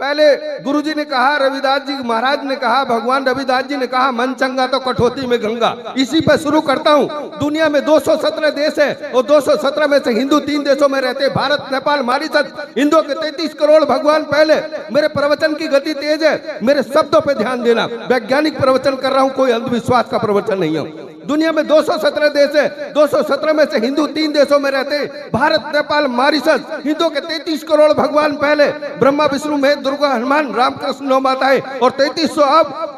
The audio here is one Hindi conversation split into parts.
पहले गुरुजी ने कहा, रविदास जी महाराज ने कहा, भगवान रविदास जी ने कहा, मन चंगा तो कठौती में गंगा। इसी पर शुरू करता हूँ। दुनिया में 217 देश है और 217 में से हिंदू 3 देशों में रहते हैं, भारत, नेपाल, मॉरिशस। हिंदुओं के 33 करोड़ भगवान पहले। मेरे प्रवचन की गति तेज है, मेरे शब्दों पे ध्यान देना। वैज्ञानिक प्रवचन कर रहा हूँ, कोई अंधविश्वास का प्रवचन नहीं है। दुनिया में 217 देश है, 217 में से हिंदू 3 देशों में रहते हैं, भारत, नेपाल, मॉरिशस। हिंदुओं के 33 करोड़ भगवान पहले, ब्रह्मा, विष्णु, महेश, दुर्गा, हनुमान, रामकृष्ण, नौ माताएं और 3300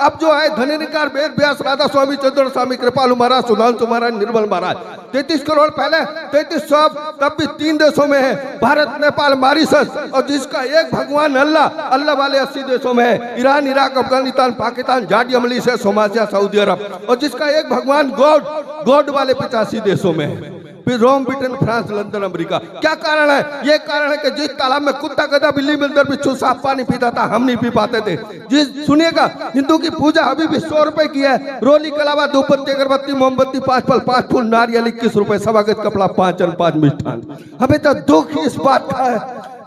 अब जो आए, धनेनिकार, वेद व्यास, राधा स्वामी, चंद्र स्वामी, कृपालु महाराज, सुधांशु महाराज, निर्मल महाराज। 33 करोड़ पहले, 3300 अब, तब भी 3 देशों में है, भारत, नेपाल, मॉरिशस। और जिसका एक भगवान अल्लाह वाले 80 देशों में है, Iran, Iraq, Afghanistan, Pakistan, Georgia, Malaysia, Somalia, Saudi Arabia. और जिसका एक भगवान गॉड वाले 85 देशों में है, फिर रोम, ब्रिटेन, फ्रांस, लंदन, अमेरिका। क्या कारण है? ये कारण है कि जिस तालाब में कुत्ता, गधा, बिल्ली, बिल्दर, बिच्छू, सांप पानी पीता था, हम नहीं पी पाते थे। जिस सुनिएगा, हिंदू की पूजा अभी भी 100 रुपए की है। रोली, कलावा, धूपबत्ती, अगरबत्ती, मोमबत्ती, 5 फल, 5 फूल, नारियल 21 रुपए, सवागत कपड़ा, 5 अन्न, 5 मिष्ठान। हमें तो दुख इस बात का है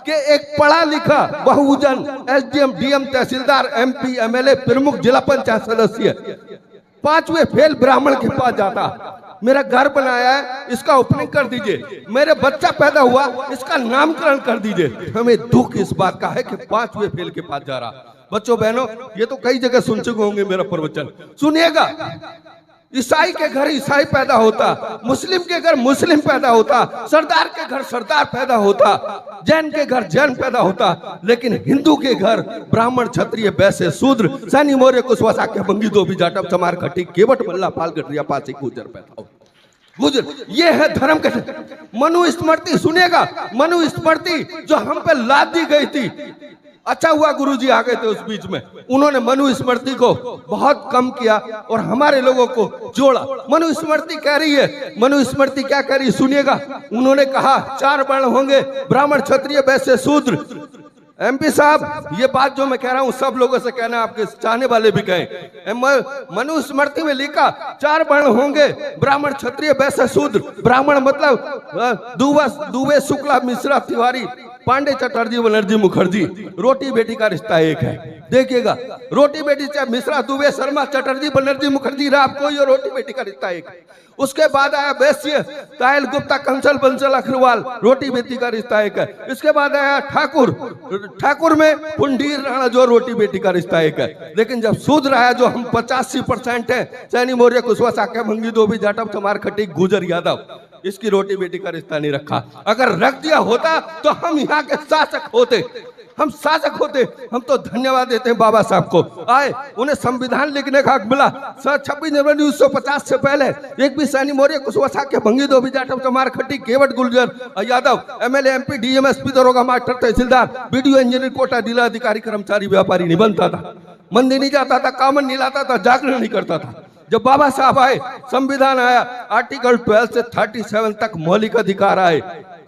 कि एक पढ़ा लिखा बहुजन एसडीएम, डीएम, तहसीलदार, एमपी, एमएलए, प्रमुख, जिला पंचायत सदस्य 5वें फेल ब्राह्मण के पास जाता। मेरा घर बनाया है, इसका ओपनिंग कर दीजिए। मेरे बच्चा पैदा हुआ, इसका नामकरण कर दीजिए। हमें दुख इस बात का है कि 5वें फेल के पास जा रहा। बच्चों बहनों, ये तो कई जगह सुन चुके होंगे मेरा प्रवचन। सुनिएगा, ईसाई के घर ईसाई पैदा होता, मुस्लिम के घर मुस्लिम पैदा होता, सरदार के घर सरदार पैदा होता, जैन के घर जैन पैदा होता, लेकिन हिंदू के घर ब्राह्मण, क्षत्रिय, वैश्य, शूद्र, सैनी, मौर्य, कुशवाहा, बंगी, धोबी, जाटव, चमार, खटी, केवट, मल्ला, पाल, गठरिया, पासी, गुजर पैदा होता। गुजर, ये है धर्म के। मनुस्मृति सुनेगा, मनुस्मृति जो हम पे लाद दी गई थी। अच्छा हुआ गुरुजी आ गए थे उस बीच में, उन्होंने मनुस्मृति को बहुत कम किया और हमारे लोगों को जोड़ा। मनुस्मृति कह रही है, मनुस्मृति क्या कह रही है सुनिएगा। उन्होंने कहा 4 वर्ण होंगे, ब्राह्मण, क्षत्रिय, वैश्य, शूद्र। एमपी साहब, ये बात जो मैं कह रहा हूं सब लोगों से कहना, आपके चाहने वाले भी कहें। मनुस्मृति में लिखा 4 वर्ण होंगे, ब्राह्मण, क्षत्रिय, वैश्य, शूद्र। ब्राह्मण मतलब दुबे, शुक्ला, मिश्रा, तिवारी, पांडे, चटर्जी, बनर्जी, मुखर्जी। रोटी बेटी का रिश्ता एक है। देखिएगा, रोटी बेटी चाहे मिश्रा, दुबे, शर्मा, चटर्जी, बनर्जी, मुखर्जी, राव, कोई और रोटी बेटी का रिश्ता एक है। उसके बाद आया वैश्य, तायल, गुप्ता, कंसल, बंसल, अग्रवाल, रोटी बेटी का रिश्ता एक है। इसके बाद आया ठाकुर, ठाकुर में पुंडीर, राणा, जो रोटी बेटी का रिश्ता एक है। लेकिन जब शूद्र आया, जो हम 85% है, सैनी, मौर्य, कुशवाहा, साक्य, भंगी, धोबी, जाटव, चमार, खटीक, गुजर, यादव, इसकी रोटी बेटी का रिश्ता नहीं रखा। अगर रख दिया होता तो हम यहाँ के शासक होते, हम शासक होते। हम तो धन्यवाद देते हैं बाबा साहब को, आए, उन्हें संविधान लिखने का हक मिला। 26 जनवरी 1950 से पहले एक भी सैनी, मौर्य, कुशवाहा, साक्य, भंगी, Dhobi, Jatav, Chamar, Khatik, Kewat, Gurjar, Yadav, MLA, MP, DM, SP, दरोगा, मास्टर, तहसीलदार, बीडीओ, इंजीनियर, कोटा, जिला अधिकारी, कर्मचारी, व्यापारी नहीं बनता था, मंदिर नहीं जाता था, कामन नहीं लाता था, जागरण नहीं करता था। जब बाबा साहब आए, संविधान आया, आर्टिकल 12 से 37 तक मौलिक अधिकार आए,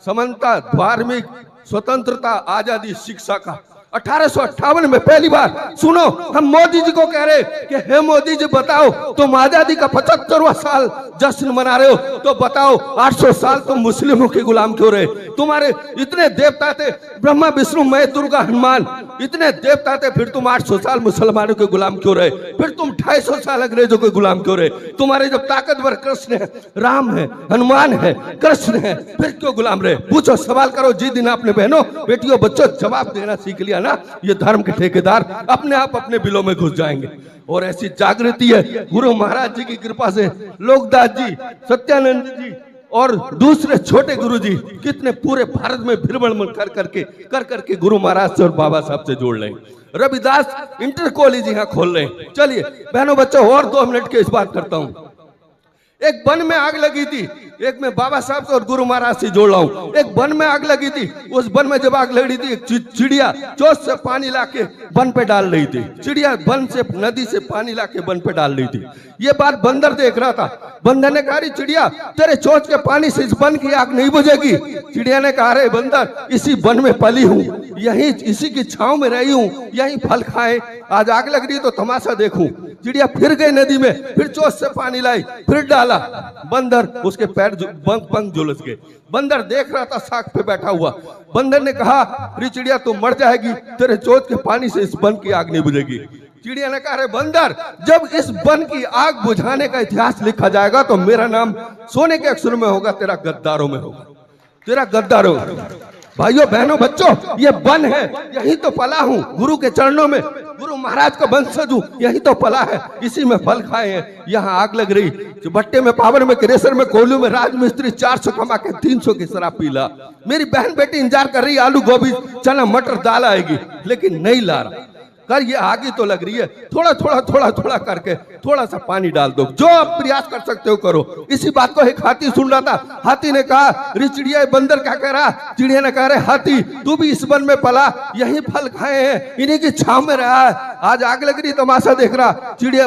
समानता, धार्मिक स्वतंत्रता, आजादी, शिक्षा का। 1858 में पहली बार, सुनो, हम मोदी जी को कह रहे कि हे मोदी जी बताओ, तुम आजादी का 75वां साल जश्न मना रहे हो, तो बताओ 800 साल तुम मुस्लिमों के गुलाम क्यों रहे? तुम्हारे इतने देवता थे, ब्रह्मा, विष्णु, महेश, दुर्गा, हनुमान, इतने देवता थे, फिर तुम 800 साल मुसलमानों के गुलाम क्यों रहे? फिर तुम 250 साल अंग्रेजों के गुलाम क्यों रहे? तुम्हारे जब ताकतवर कृष्ण है, राम है, हनुमान है, कृष्ण है, फिर क्यों गुलाम रहे? पूछो, सवाल करो। जिस दिन आपने बहनों, बेटियों, बच्चों जवाब देना सीख लिया ना, ये धर्म के ठेकेदार अपने आप अपने बिलों में घुस जाएंगे। और ऐसी जागृति है गुरु महाराज जी की कृपा से, लोकदास जी, सत्यानंद जी और दूसरे छोटे गुरु जी कितने पूरे भारत में भ्रमण कर करके गुरु महाराज से और बाबा साहब से जोड़ लें। रविदास इंटर कॉलेज यहाँ खोल रहे हैं। चलिए बहनों बच्चों, और 2 मिनट के इस बात करता हूँ। एक वन में आग लगी थी, एक में बाबा साहब से और गुरु महाराज से जोड़ रहा हूँ। एक वन में आग लगी थी, उस वन में जब आग लगी थी, एक चिड़िया चोंच से पानी लाके वन पे डाल रही थी। चिड़िया वन से, नदी से पानी लाके वन पे डाल रही थी। ये बात बंदर देख रहा था। बंदर ने कहा, चिड़िया, तेरे चोंच के पानी से इस वन की आग नहीं बुझेगी। चिड़िया ने कहा, अरे बंदर, इसी वन में पली हूँ, यही इसी की छांव में रही हूँ, यही फल खाए, आज आग लग रही तो तमाशा देखूं। चिड़िया फिर गई नदी में, फिर चोंच से पानी लाई, फिर डाला। बंदर, उसके पैर पंख झुलस गए। बंदर देख रहा था साग पे बैठा हुआ। बंदर ने कहा, अरे चिड़िया तू मर जाएगी, तेरे चोंच के पानी से इस वन की आग नहीं बुझेगी। चिड़िया ने कहा, अरे बंदर, जब इस वन की आग बुझाने का इतिहास लिखा जाएगा तो मेरा नाम सोने के अक्षरों में होगा, तेरा गद्दारों में होगा, तेरा गद्दारों। भाइयों बहनों बच्चों, ये वन है, यही तो पला हूँ, गुरु के चरणों में, गुरु महाराज का वंशज हूँ, यही तो पला है, इसी में फल खाए हैं। यहाँ आग लग रही, जो भट्टे में, पावर में, क्रेशर में, कोयलू में राजमिस्त्री 400 कमा के 300 की शराब पीला। मेरी बहन बेटी इंतजार कर रही, आलू गोभी चना मटर दाल आएगी, लेकिन नहीं ला रहा। कर ये आगे तो लग रही है, थोड़ा थोड़ा थोड़ा थोड़ा करके थोड़ा सा पानी डाल दो, जो आप प्रयास कर सकते हो करो। इसी बात को एक हाथी सुन रहा था। हाथी ने कहा, रे चिड़िया, बंदर क्या कह रहा? चिड़िया ने कहा, रे हाथी, तू भी इस वन में पला, यही फल खाए हैं, इन्हीं की छांव में रहा है, आज आग लग रही तमाशा देख रहा। चिड़िया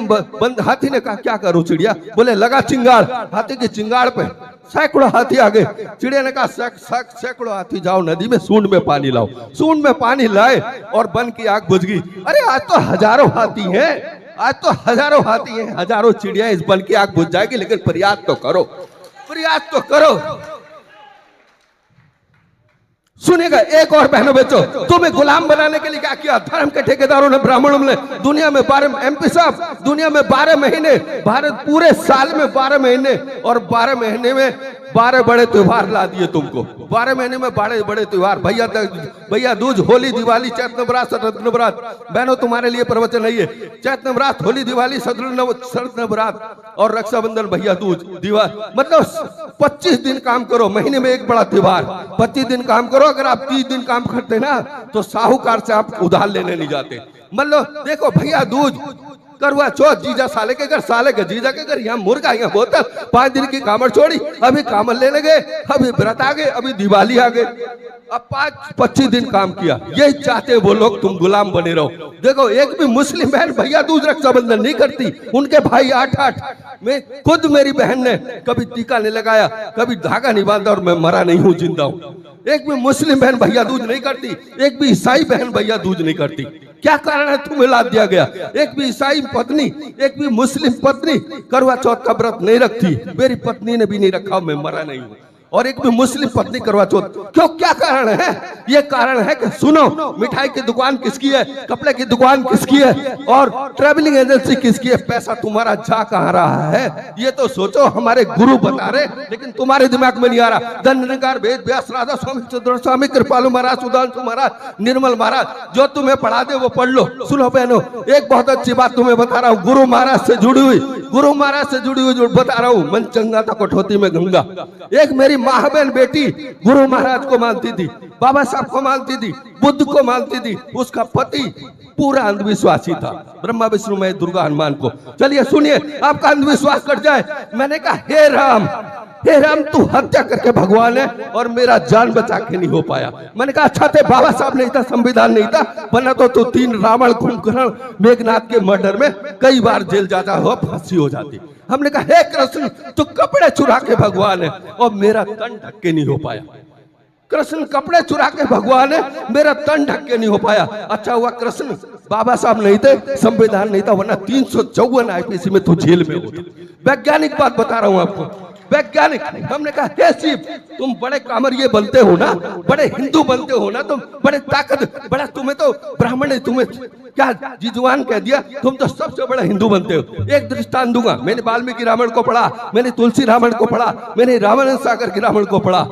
हाथी ने कहा, क्या करूं चिड़िया? बोले, लगा चिंगाड़। हाथी की चिंगाड़ पे सैकड़ों हाथी आ गए। चिड़िया ने कहा, सैकड़ों हाथी जाओ नदी में, सूंड में पानी लाओ। सूंड में पानी लाए और वन की आग बुझ गई। अरे आज तो हजारों हाथी हैं, आज तो हजारों हाथी हैं, हजारों चिड़िया, इस वन की आग बुझ जाएगी, लेकिन प्रयास तो करो, प्रयास तो करो। सुनिएगा एक और बहनों बच्चों, तुम्हें गुलाम बनाने के लिए क्या किया धर्म के ठेकेदारों ने, ब्राह्मणों ने? दुनिया में 12 MP साहब, दुनिया में 12 महीने, भारत पूरे साल में 12 महीने, और 12 महीने में 12 बड़े त्योहार ला दिए तुमको। 12 महीने में बड़े बड़े त्योहार, भैया दूज, होली, दिवाली, चैत्र नवरात्र, शरद नवरात्र। बहनों तुम्हारे लिए प्रवचन नहीं है। चैत्र नवरात्र, होली, दिवाली, शरद नवरात्र और रक्षाबंधन, भैया दूज, दिवाली, मतलब 25 दिन काम करो, महीने में एक बड़ा त्योहार। 25 दिन काम करो। अगर आप 30 दिन काम करते ना तो साहूकार से आप उधार लेने नहीं जाते। मतलब देखो, भैया दूज, करवा चौथ, जीजा साले के घर, साले के जीजा के घर, यहाँ मुर्गा, यहाँ बोतल, 5 दिन की कामड़ छोड़ी, अभी कामड़ लेने गए, अभी व्रत आ गए, अभी दिवाली आ गए, अब 25 दिन काम किया। यही चाहते वो लोग, तुम गुलाम बने रहो। देखो, एक भी मुस्लिम बहन भैया दूज रक्षाबंधन नहीं करती, उनके भाई 8-8 में, खुद मेरी बहन ने कभी टीका नहीं लगाया, कभी धागा नहीं बांधा, और मैं मरा नहीं हूँ, जिंदा हूँ। एक भी मुस्लिम बहन भैया दूज नहीं करती, एक भी ईसाई बहन भैया दूज नहीं करती। क्या कारण है? तुम्हें लाद दिया गया। एक भी ईसाई पत्नी, एक भी मुस्लिम पत्नी करवा चौथ का व्रत नहीं रखती। मेरी पत्नी ने भी नहीं रखा, मैं मरा नहीं हूँ। और एक भी मुस्लिम पत्नी करवा चौथ क्यों? क्या कारण है? ये कारण है कि सुनो, मिठाई की दुकान किसकी है, कपड़े की दुकान किसकी है, और ट्रैवलिंग एजेंसी किसकी है? पैसा तुम्हारा जा कहाँ रहा है, ये तो सोचो। हमारे गुरु बता रहे, लेकिन तुम्हारे दिमाग में नहीं आ रहा। दंडकार, वेद व्यास, राधा स्वामी, चंद्र स्वामी, कृपालु महाराज, सुधांशु महाराज, निर्मल महाराज, जो तुम्हें पढ़ा दे वो पढ़ लो। सुनो बहनों, एक बहुत अच्छी बात तुम्हें बता रहा हूँ, गुरु महाराज से जुड़ी हुई, गुरु महाराज से जुड़ी हुई बता रहा हूँ। मन चंगा था कठौती में गंगा। एक मेरी माँ बहन बेटी गुरु महाराज को मानती थी, बाबा साहब को मानती थी, बुद्ध को मानती थी। उसका पति पूरा अंधविश्वासी था, ब्रह्मा विष्णु महेश दुर्गा हनुमान को। चलिए सुनिए, आपका अंधविश्वास कट जाए। मैंने कहा, हे राम, हे राम, तू हत्या करके भगवान है और मेरा जान बचा के नहीं हो पाया। मैंने कहा, अच्छा थे बाबा साहब नहीं था, संविधान नहीं था, वरना तो तू 3 रावण, कुंभकर्ण, मेघनाथ के मर्डर में कई बार जेल जाता हो, फांसी हो जाती। हमने कहा, हे कृष्ण, तू कपड़े चुरा के भगवान है और मेरा तन ढक के नहीं हो पाया। कृष्ण कपड़े चुरा के भगवान है, मेरा तन ढक के नहीं हो पाया। अच्छा हुआ कृष्ण बाबा साहब नहीं थे, संविधान नहीं था, वरना 354 IPC में तू जेल में होता। वैज्ञानिक बात बता रहा हूं आपको, वैज्ञानिक। हमने कहा, हे शिव, तुम बड़े कामरिये बनते हो ना, बड़े हिंदू बनते हो ना, तुम बड़े ताकत, बड़ा, तुम्हें तो ब्राह्मण है, तुम्हें क्या जिजवान कह दिया, तुम तो सबसे बड़ा हिंदू बनते हो। एक दृष्टांत दूंगा, मैंने वाल्मीकि रामायण को पढ़ा, मैंने तुलसी रामायण को पढ़ा, मैंने रामानंद सागर की रामायण को पढ़ा।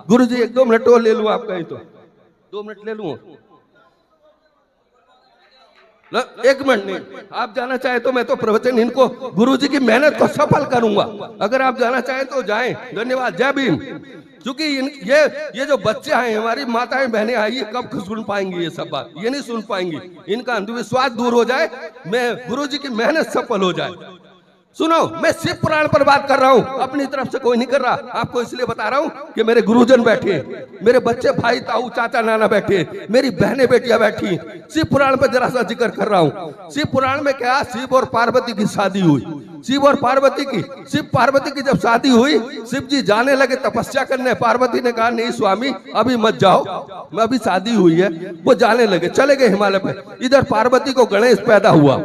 गुरुजी 1-2 मिनट और ले लूं आपका, ही तो 2 मिनट ले लूं, 1 मिनट नहीं। आप जाना चाहे तो मैं तो प्रवचन इनको, गुरुजी की मेहनत को सफल करूंगा। अगर आप जाना चाहे तो जाएं। धन्यवाद, जय भीम। क्योंकि ये जो बच्चे हैं, हमारी माताएं बहनें आई, ये कब सुन पाएंगी ये सब बात? ये नहीं सुन पाएंगी। इनका अंधविश्वास दूर हो जाए, मैं गुरुजी की मेहनत सफल हो जाए। सुनो, मैं शिव पुराण पर बात कर रहा हूँ, अपनी तरफ से कोई नहीं कर रहा। आपको इसलिए बता रहा हूँ कि मेरे गुरुजन बैठे, मेरे बच्चे, भाई, ताऊ, चाचा, नाना बैठे, मेरी बहनें बेटियां बैठी। शिव पुराण पर जरा सा जिक्र कर रहा हूँ। शिव पुराण में क्या, शिव और पार्वती की शादी हुई। शिव और पार्वती की, शिव पार्वती की जब शादी हुई, शिव जी जाने लगे तपस्या करने। पार्वती ने कहा, नहीं स्वामी, अभी मत जाओ, अभी शादी हुई है। वो जाने लगे, चले गए हिमालय पे। इधर पार्वती को गणेश पैदा हुआ।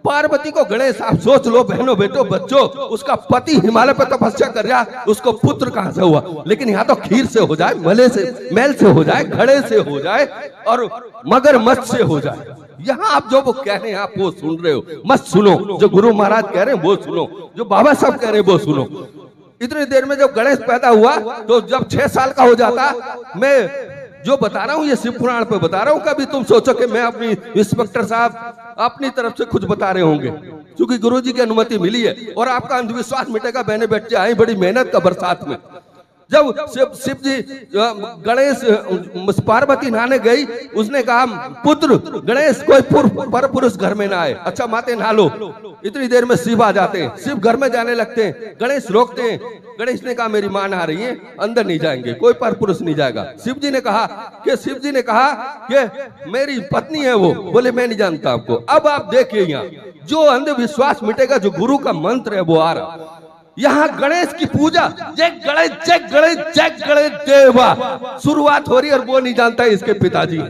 पार्वती को गणेश, आप सोच लो बहनों बेटो बच्चों, उसका पति हिमालय पर तपस्या कर रहा, उसको पुत्र कहां से हुआ? लेकिन यहाँ तो खीर से हो जाए, मले से, मैल से हो जाए, घड़े से हो जाए और मगरमच्छ से हो जाए। यहाँ आप जो वो कह रहे हैं आप वो सुन रहे हो, मत सुनो। जो गुरु महाराज कह रहे हैं वो सुनो, जो बाबा साहब कह रहे हैं वो सुनो। इतनी देर में जब गणेश पैदा हुआ तो जब 6 साल का हो जाता, मैं जो बता रहा हूँ ये शिव पुराण पे बता रहा हूँ, कभी तुम सोचो कि मैं अपनी इंस्पेक्टर साहब अपनी तरफ से कुछ बता रहे होंगे, क्योंकि गुरुजी की अनुमति मिली है और आपका अंधविश्वास मिटेगा। बहने बच्चे आए बड़ी मेहनत का बरसात में। जब शिव जी गणेश पार्वती नहाने गई, उसने कहा पुत्र गणेश कोई पर पुरुष घर में ना आए। अच्छा माते नहा लो। इतनी देर में शिव आ जाते हैं, शिव घर में जाने लगते हैं, गणेश रोकते हैं। गणेश ने कहा मेरी मां नहा रही है, अंदर नहीं जाएंगे, कोई पर पुरुष नहीं जाएगा। शिव जी ने कहा कि मेरी पत्नी है वो। बोले मैं नहीं जानता आपको। अब आप देखिए यहाँ जो अंधविश्वास मिटेगा, जो गुरु का मंत्र है वो आ रहा। यहाँ गणेश की पूजा, जय गणेश जय गणेश जय गणेश देवा शुरुआत हो रही है और वो नहीं जानता है इसके पिताजी।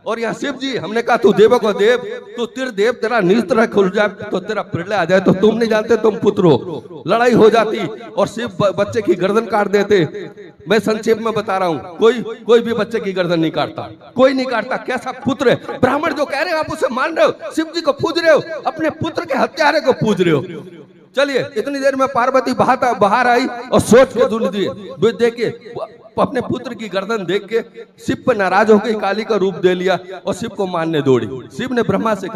और यहाँ शिव जी, हमने कहा तू देवों को देव, तो देव तेरा नेत्र खुल जाए तो तेरा प्रलय आ जाए, तो तुम नहीं जानते तुम पुत्र हो। लड़ाई हो जाती और शिव बच्चे की गर्दन काट देते। मैं संक्षेप में बता रहा हूँ, कोई भी बच्चे की गर्दन नहीं काटता, कोई नहीं काटता। कैसा पुत्र है? ब्राह्मण जो कह रहे हैं आप उसे मान रहे हो, शिव जी को पूज रहे हो, अपने पुत्र के हत्यारे को पूज रहे हो। चलिए इतनी देर में पार्वती बाहर आई और सोच के धुन दिए, देख के अपने पुत्र की गर्दन देख के शिव पर नाराज होकर काली का रूप दे लिया और शिव को मारने दौड़ी। शिव ने ब्रह्मा से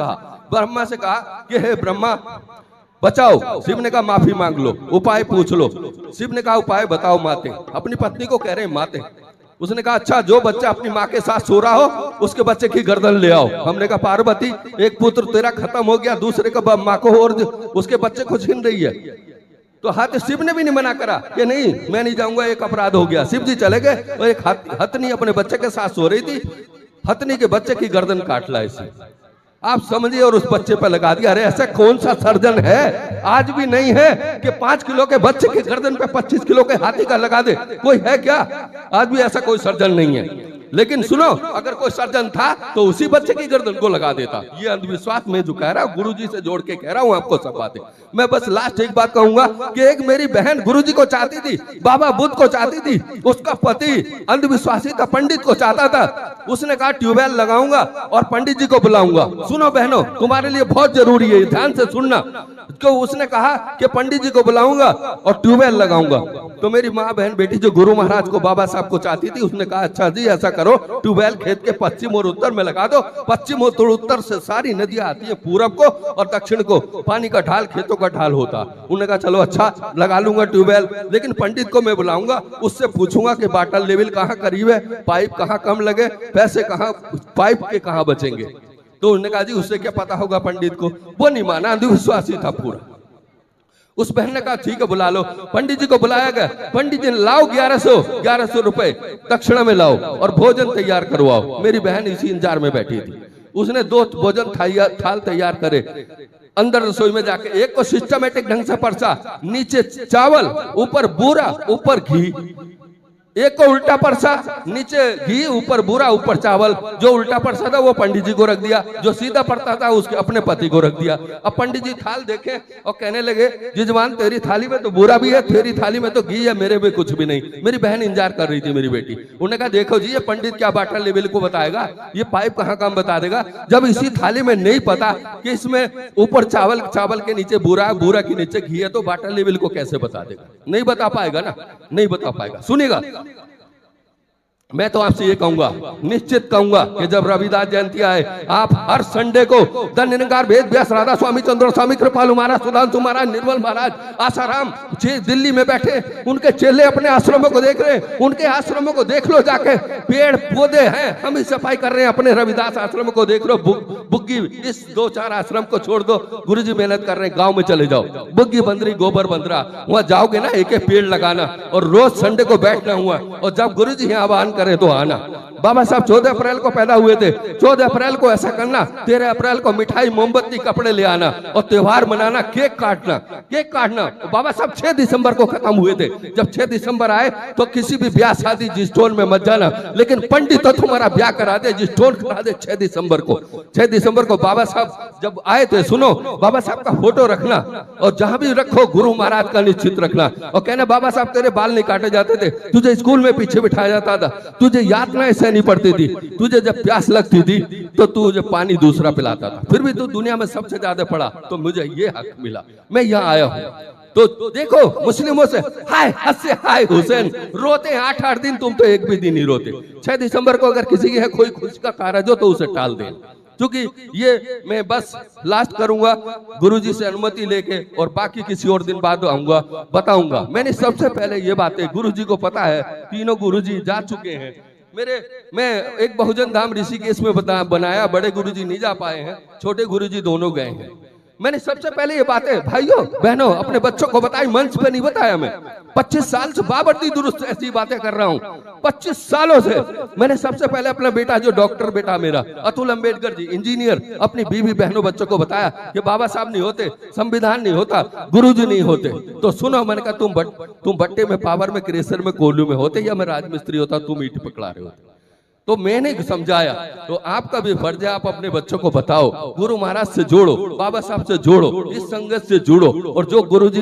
कहा कि हे ब्रह्मा बचाओ। शिव ने कहा माफी मांग लो, उपाय पूछ लो। शिव ने कहा उपाय बताओ माते। अपनी पत्नी को कह रहे हैं माते। उसने कहा अच्छा जो बच्चा अपनी माँ के साथ सो रहा हो उसके बच्चे की गर्दन ले आओ। हमने कहा पार्वती एक पुत्र तेरा खत्म हो गया, दूसरे का माँ को और उसके बच्चे को छीन रही है। तो हाथ शिव ने भी नहीं मना करा कि नहीं मैं नहीं जाऊंगा, एक अपराध हो गया। शिव जी चले गए और एक हथनी अपने बच्चे के साथ सो रही थी, हथनी के बच्चे की गर्दन काट ला इसे, आप समझिए, और उस बच्चे पर लगा दिया। अरे ऐसा कौन सा सर्जन है, आज भी नहीं है कि 5 किलो के बच्चे की गर्दन पे 25 किलो के हाथी का लगा दे, कोई है क्या? आज भी ऐसा कोई सर्जन नहीं है। लेकिन सुनो, अगर कोई सर्जन था तो उसी बच्चे की गर्दन को लगा देता। ये अंधविश्वास मैं जो कह रहा हूँ गुरुजी से जोड़ के कह रहा हूँ आपको सब बातें। मैं बस लास्ट एक बात कहूंगा कि एक मेरी बहन गुरुजी को चाहती थी, बाबा बुद्ध को चाहती थी, उसका पति अंधविश्वासी था, पंडित को चाहता था। उसने कहा ट्यूबवेल लगाऊंगा और पंडित जी को बुलाऊंगा। सुनो बहनों, तुम्हारे लिए बहुत जरूरी है, ध्यान से सुनना। तो उसने कहा कि पंडित जी को बुलाऊंगा और ट्यूबवेल लगाऊंगा। तो मेरी माँ बहन बेटी जो गुरु महाराज को बाबा साहब को चाहती थी, उसने कहा अच्छा जी ऐसा करो, ट्यूबवेल खेत के पश्चिम और उत्तर में लगा दो। पश्चिम और उत्तर से सारी नदियां आती है पूरब को और दक्षिण को, पानी का ढाल खेतों का ढाल होता। उन्होंने कहा चलो अच्छा लगा लूंगा ट्यूबवेल, लेकिन पंडित को मैं बुलाऊंगा, उससे पूछूंगा कि वाटर लेवल कहाँ करीब है, पाइप कहाँ कम लगे, पैसे कहाँ पाइप के कहाँ बचेंगे। तो उन्होंने कहा जी उससे क्या पता होगा पंडित को। वो नहीं माना, अंधविश्वासी था पूरा। उस बहन ने कहा ठीक है बुला लो। पंडित जी को बुलाया गया। पंडित जी ने लाओ 1100 रुपए दक्षिणा में लाओ और भोजन तैयार करवाओ। मेरी बहन इसी इंतजार में बैठी थी। उसने 2 भोजन थाल तैयार करे, अंदर रसोई में जाके एक को सिस्टमेटिक ढंग से परसा, नीचे चावल, ऊपर बूरा, ऊपर घी। एक को उल्टा परसा, नीचे घी, ऊपर बूरा, ऊपर चावल। जो उल्टा परसा था वो पंडित जी को रख दिया, जो सीधा पड़ता था उसके अपने पति को रख दिया। अब पंडित जी थाल देखे और कहने लगे जिजमान तेरी थाली में तो बूरा भी है, तेरी थाली में तो घी है, मेरे में कुछ भी नहीं। मेरी बहन इंतजार कर रही थी, मेरी बेटी। उन्होंने कहा देखो जी ये पंडित क्या वाटर लेवल को बताएगा, ये पाइप कहाँ काम बता देगा, जब इसी थाली में नहीं पता कि इसमें ऊपर चावल, चावल के नीचे बूरा, बूरा के नीचे घी है, तो वाटर लेवल को कैसे बता देगा? नहीं बता पाएगा ना, नहीं बता पाएगा। सुनिएगा, मैं तो आपसे ये कहूंगा, निश्चित कहूंगा कि जब रविदास जयंती आए, आप हर संडे को द निरंकार वेद व्यास राधा स्वामी चंद्र स्वामी कृपालु महाराज, सुधांशु महाराज, निर्मल महाराज, आसाराम दिल्ली में बैठे, उनके चेले अपने आश्रमों को देख रहे हैं। उनके आश्रमों को देख लो जाके, पेड़ पौधे हैं, हम ही सफाई कर रहे हैं। अपने रविदास आश्रम को देख लो, बुग्गी, इस 2-4 आश्रम को छोड़ दो, गुरुजी मेहनत कर रहे हैं, गाँव में चले जाओ, बुग्गी बंदरी गोबर बंदरा, वहां जाओगे ना, एक पेड़ लगाना और रोज संडे को बैठना हुआ, और जब गुरुजी यहाँ आह्वान करे तो आना। बाबा साहब 14 अप्रैल को पैदा हुए थे। 14 अप्रैल को ऐसा करना, 13 अप्रैल को मिठाई मोमबत्ती कपड़े ले आना और त्योहार मनाना, केक काटना। बाबा साहब 6 दिसंबर को खत्म हुए थे। जब 6 दिसंबर आए तो किसी भी ब्याह शादी जिस टोन में मत जाना, लेकिन पंडित तो तुम्हारा ब्याह करा दे, जिस टोन करा दे 6 दिसंबर को। 6 दिसंबर को बाबा साहब जब आए थे, सुनो, बाबा साहब का फोटो रखना और जहां भी रखो गुरु महाराज का निश्चित रखना और कहना बाबा साहब तेरे बाल नहीं काटे जाते थे, तुझे स्कूल में पीछे बिठाया जाता था, तुझे यातनाएं सहनी पड़ती थी, तुझे जब प्यास लगती थी तो तुझे पानी दूसरा पिलाता था, फिर भी तू दुनिया में सबसे ज्यादा पढ़ा तो मुझे ये हक मिला, मैं यहाँ आया हूँ। तो देखो मुस्लिमों से हाय हंसे हाय हुसैन, रोते हैं 8-8 दिन, तुम तो एक भी दिन ही रोते। 6 दिसंबर को अगर किसी की है कोई खुशी का कारज हो तो उसे टाल दे, क्योंकि ये मैं बस लास्ट करूंगा गुरुजी से अनुमति लेके और बाकी किसी और दिन बाद आऊंगा बताऊंगा। मैंने सबसे पहले ये बातें गुरुजी को पता है, तीनों गुरुजी जा चुके हैं मैं एक बहुजन धाम ऋषिकेश में बनाया, बड़े गुरुजी नहीं जा पाए हैं, छोटे गुरुजी दोनों गए हैं। मैंने सबसे पहले ये बातें भाइयों बहनों अपने बच्चों को बताई, मंच पे नहीं बताया। मैं 25 साल से बाबरती दुरुस्त ऐसी बातें कर रहा हूँ, 25 सालों से। मैंने सबसे पहले अपना बेटा, जो डॉक्टर बेटा मेरा अतुल अंबेडकर जी इंजीनियर, अपनी बीवी बहनों बच्चों को बताया कि बाबा साहब नहीं होते, संविधान नहीं होता, गुरुजी नहीं होते तो सुनो। मैंने कहा तुम भट्टे में, पावर में, क्रेशर में, कोल्लू में होते या मैं राजमिस्त्री होता, तुम ईंट पकड़ा रहे होते। तो मैंने समझाया, तो आपका भी फर्ज है, आप अपने बच्चों को बताओ, गुरु महाराज से जोड़ो, बाबा साहब से जोड़ो, इस संगत से जुड़ो, और जो गुरुजी